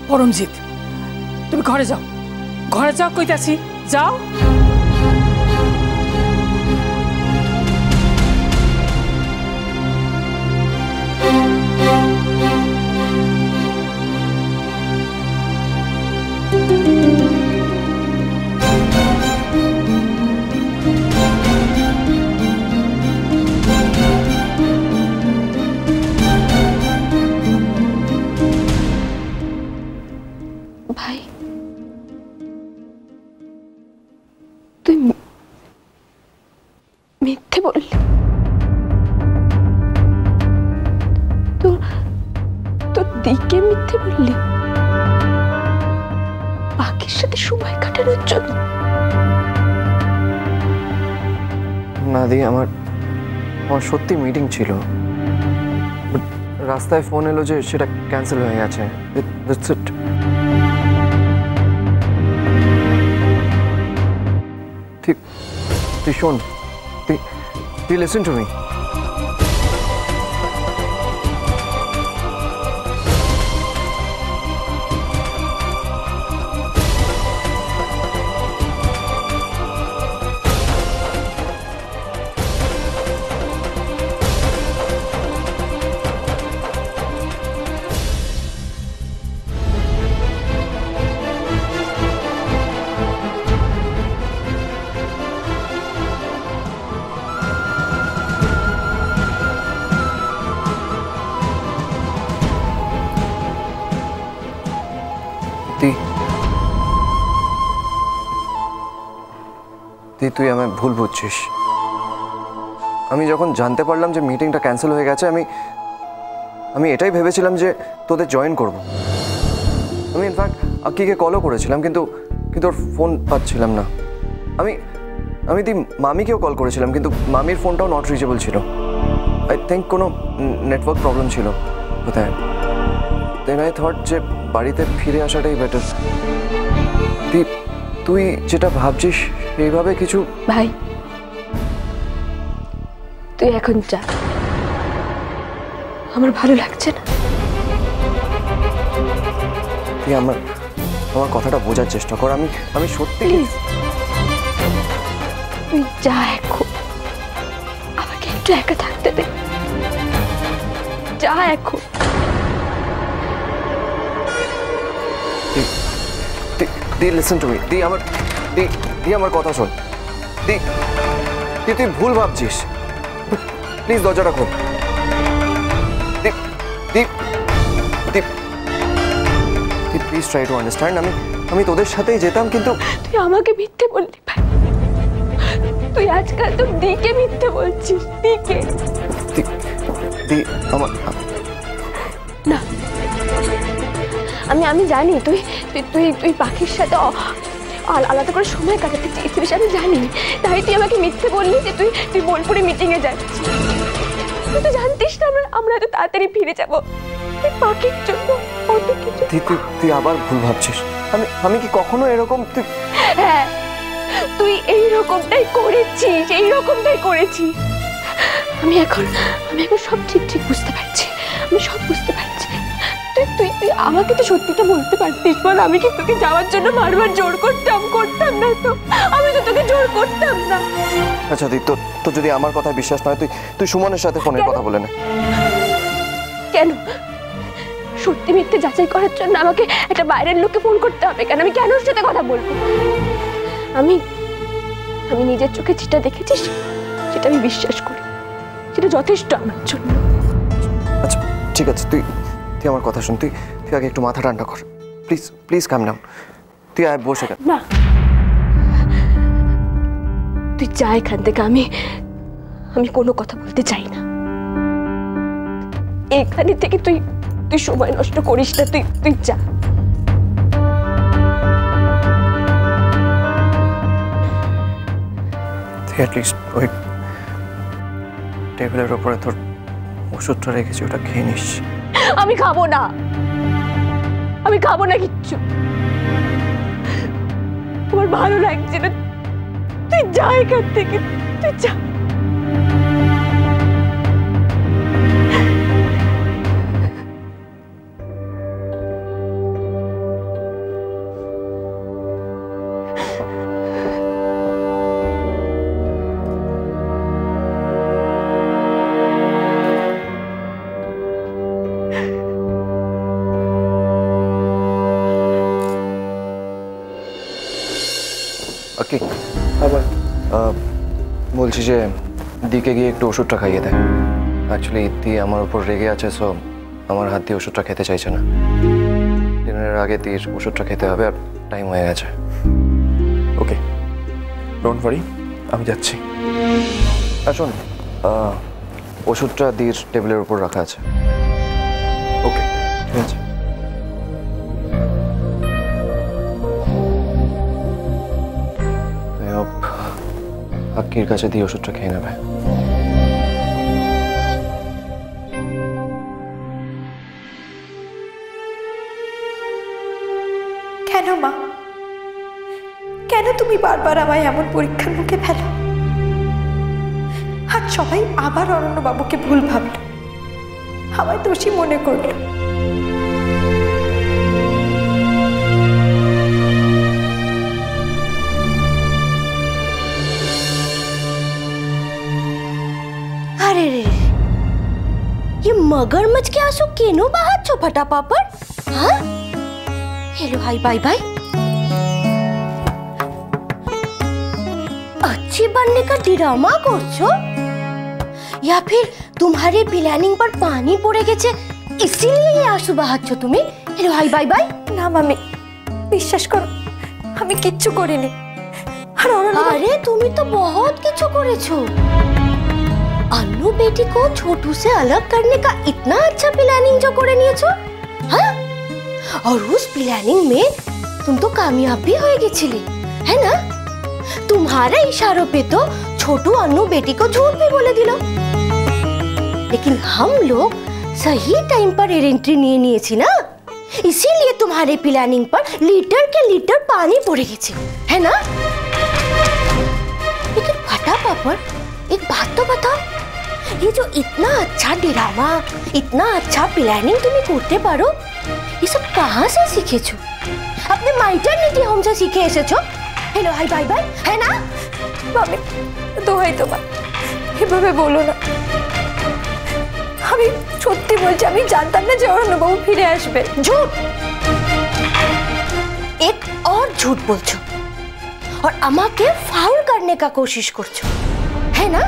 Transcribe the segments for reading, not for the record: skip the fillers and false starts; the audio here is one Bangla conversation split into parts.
পরমজিৎ, তুমি ঘরে যাও, ঘরে যাও কইতাছি, যাও। ভাই, তুই মিথ্যে বললি? তোর দিকে মিথ্যে বললি পাখির সাথে সময় কাটানোর জন্য? না দি, আমার সত্যি মিটিং ছিল, রাস্তায় ফোন এলো যে সেটা ক্যান্সেল হয়ে গেছে। ঠিক, তুই শোন, তুই লিসেন টু মি। তুই আমায় ভুল বুঝছিস। আমি যখন জানতে পারলাম যে মিটিংটা ক্যান্সেল হয়ে গেছে, আমি এটাই ভেবেছিলাম যে তোদের জয়েন করব। আমি ইনফ্যাক্ট আকিকে কলও করেছিলাম, কিন্তু ওর ফোন পাচ্ছিলাম না। আমি মামিকেও কল করেছিলাম, কিন্তু মামির ফোনটাও নট রিচেবল ছিল। আই থিঙ্ক কোনো নেটওয়ার্ক প্রবলেম ছিল কোথায়। দেন আই থট যে বাড়িতে ফিরে আসাটাই বেটার। তুই যেটা ভাবছিস এইভাবে কিছু। ভাই, তুই এখন যা, আমার ভালো লাগছে না। তুই আমার কথাটা বোঝার চেষ্টা কর। আমি সত্যি। তুই যা, এখন আমাকে একটু একা থাকতে দে। যা এখন। Listen to me. আমার কথা শোন। তুই ভুল ভাবছিস। প্লিজ দরজাটা খোল। Please try to understand. আমি তোদের সাথেই যেতাম, কিন্তু তুই আমাকে মিথ্যে বললি ভাই। তুই আজকাল তোর দিকে মিথ্যে বলছিস। দিকে আমার না, আমি জানি তুই তুই তুই পাখির সাথে আলাদা করে সময় কাটাতে চেয়েছিস, আমি জানি। তাই তুই আমাকে মিথ্যে বললি যে তুই বোলপুরে মিটিংয়ে যাচ্ছিস। তুই তো জানতিস না আমরা এত তাড়াতাড়ি ফিরে যাবো। তুই পাখির জন্য কত কিছু। তুই আবার ভুল ভাবছিস। আমি কি কখনো এরকম? হ্যাঁ, তুই এইরকমটাই করেছিস। আমি এখন সব ঠিক বুঝতে পারছি। আমি সব বুঝতে পারছি। তুই আমাকে তো সত্যিটা বলতে পারতিস। বল, আমি কি তোকে যাওয়ার জন্য বারবার জোর করতাম না? তো আমি তো তোকে জোর করতাম না। আচ্ছা দি, তোর যদি আমার কথায় বিশ্বাস নয়, তুই সুমনের সাথে ফোনে কথা বলে নে। কেন? সত্যি মিথ্যে যাচাই করার জন্য আমাকে একটা বাইরের লোককে ফোন করতে হবে কেন? আমি কেন ওর সাথে কথা বলবো? আমি নিজের চোখে যেটা দেখেছিস সেটা আমি বিশ্বাস করি। সেটা যথেষ্ট আমার জন্য। আচ্ছা ঠিক আছে, তুই আমার কথা শোন। তুই আগে একটু মাথা ঠান্ডা কর। Please calm down. তুই আয়, বসে গেল না। তুই যা এখান থেকে। আমি কোনো কথা বলতে চাই না। এখানে থেকে তুই সময় নষ্ট করিস না। তুই যা। অ্যাটলিস্ট ওই টেবিলের ওপরে তোর ওষুধটা রেখেছি, ওটা খেয়ে নিস। আমি খাবো না কিচ্ছু। আমার ভালো লাগছে না। তুই যা এখান থেকে, তুই যা। বলছি যে দিকে গিয়ে একটু ওষুধটা খাইয়ে দেয়। অ্যাকচুয়ালি দি আমার উপর রেগে আছে, সো আমার হাত দিয়ে ওষুধটা খেতে চাইছে না। ডিনারের আগে দির ওষুধটা খেতে হবে, আর টাইম হয়ে গেছে। ওকে, ডোন্ট ওয়ারি, আমি যাচ্ছি। শোন, ওষুধটা দির টেবিলের উপর রাখা আছে। ওকে, ঠিক আছে। হাক্কির কাছে দিয়ে ওষুধটা খেয়ে নেবে। কেন মা, কেন তুমি বারবার আমায় এমন পরীক্ষার মুখে ফেলো? আর সবাই আবার অরণ্যবাবুকে ভুল ভাবলো, আমায় দোষী মনে করলো। अरे रे, ये मगरमच्छ के आंसू केनो बहाच्छो फटा पापड़? हाँ? Hello hi bye bye. अच्छी बनने का ड्रामा করছো? या फिर तुम्हारे प्लानिंग पर पानी पड़े गेছে इसीलिए ये आंसू बहाच्छो तुम्हें? Hello hi bye bye. না মামি, বিশ্বাস করো আমি কিচ্ছু করিনি। আর अरे তুমি তো बहुत কিছু করেছো। अन्नू बेटी को छोटू से अलग करने का इतना अच्छा प्लानिंग जो करे नियेछो, हाँ? और उस प्लानिंग में तुम तो कामयाब भी हो गेছিলে, है ना? तुम्हारे इशारों पे तो छोटू अन्नू बेटी को झूठ भी बोले दिलो। लेकिन हम लोग सही टाइम पर एंट्री नहीं नियेছি ना, इसीलिए तुम्हारे प्लानिंग पर लीटर के लीटर पानी पड़े गेছে, है ना? लेकिन फटा पापड़, एक बात तो बताओ, ये जो इतना अच्छा ड्रामा, इतना अच्छा प्लानिंग तुम्हें करते पारो, ये सब कहाँ से सीखेছো? अपने मैटरनिटी होम से सीखे एसेছো? हेलो हाय बाय बाय, है ना? মামি দোহাই তোমার, এভাবে বলো না। আমি সত্যি বলছি, আমি জানতাম না যে অরণ্যবাবু ফিরে আসবে। झूठ, एक और झूठ बोलছো और अम्मा के फाउल करने का कोशिश करছো, है ना?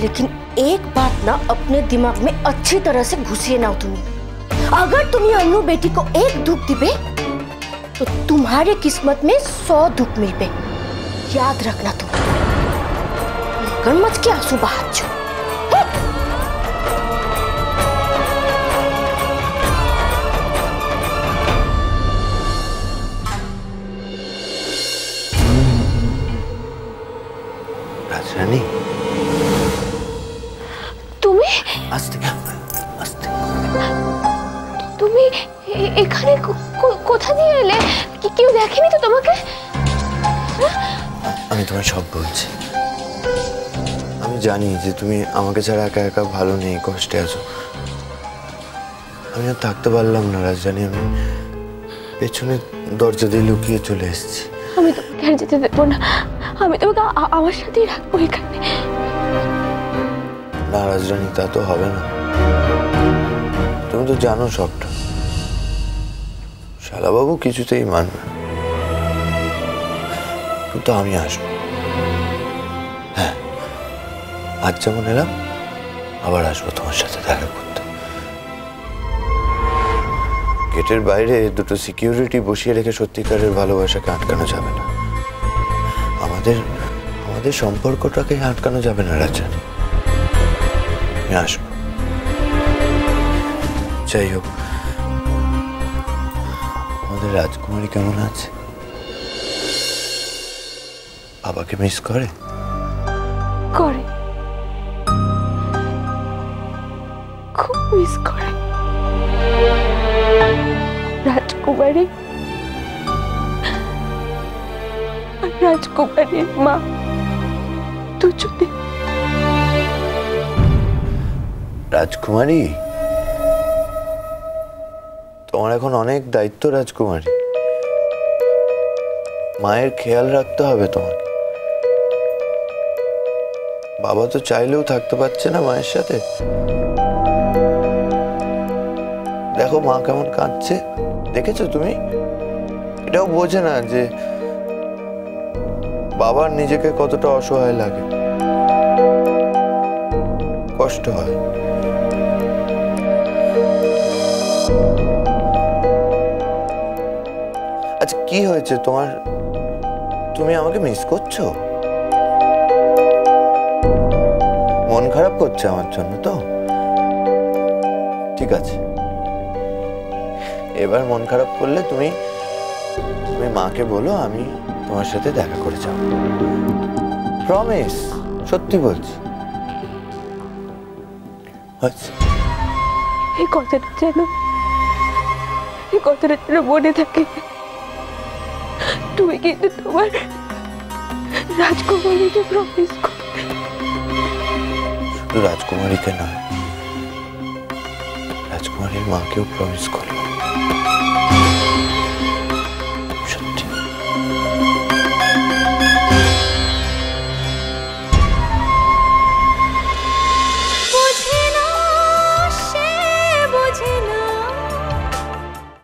लेकिन एक बात ना अपने दिमाग में अच्छी तरह से घुसिए ना तुम्हें, अगर तुम्हें अन्नू बेटी को एक दुख दिबे तो तुम्हारे किस्मत में 100 दुख मिलबे, याद रखना तुम। मगरमच्छ के आंसू बहाच्छो। রাজরানী, তুমি আস্তে আস্তে। তুমি এখানে কোথা দিয়ে এলে? কেউ দেখেনি তো তোমাকে? আমি তোমায় সব বলছি। আমি জানি যে তুমি আমাকে ছাড়া একা একা ভালো নেই, কষ্টে আছো। আমি আর থাকতে পারলাম না রাজরানী, আমি পেছনে দরজা দিয়ে লুকিয়ে চলে এসেছি। আমি তোমাকে আর যেতে দেবো না, আমি তোমাকে আমার সাথেই রাখবো এখানে। না রাজরানী, তা তো হবে না। তুমি তো জানো সবটা। শালাবাবু কিছুতেই মানবে, কিন্তু আমি আসবো। হ্যাঁ, আজ যেমন এলাম আবার আসবো তোমার সাথে দেখা করতে। গেটের বাইরে দুটো সিকিউরিটি বসিয়ে রেখে সত্যিকারের ভালোবাসাকে আটকানো যাবে না। আমাদের সম্পর্কটাকে আটকানো যাবে না রাজরানী। আমি আসবো। যাই হোক, আমাদের রাজকুমারী কেমন আছে? বাবাকে মিস করে? করে, খুব মিস করে। রাজকুমারী আর রাজকুমারীর মা দুজনে। রাজকুমারী, তোমার এখন অনেক দায়িত্ব রাজকুমারী। মায়ের খেয়াল রাখতে হবে তোমাকে। বাবা তো চাইলেও থাকতে পারছে না মায়ের সাথে। দেখো মা কেমন কাঁদছে, দেখেছো তুমি? এটাও বোঝে না যে বাবার নিজেকে কতটা অসহায় লাগে, কষ্ট হয়। আচ্ছা কি হয়েছে তোমার? তুমি আমাকে মিস করছো? মন খারাপ করছে আমার জন্য তো? ঠিক আছে, এবার মন খারাপ করলে তুমি মাকে বলো আমি তোমার সাথে দেখা করে যাব। প্রমিস, সত্যি বলছি। আচ্ছা এই কথাটা যেন মনে থাকে। তুমি কিন্তু তোমার রাজকুমারীকে প্রমিস করবে। শুধু রাজকুমারীকে নয়, রাজকুমারীর মাকেও প্রমিস করো।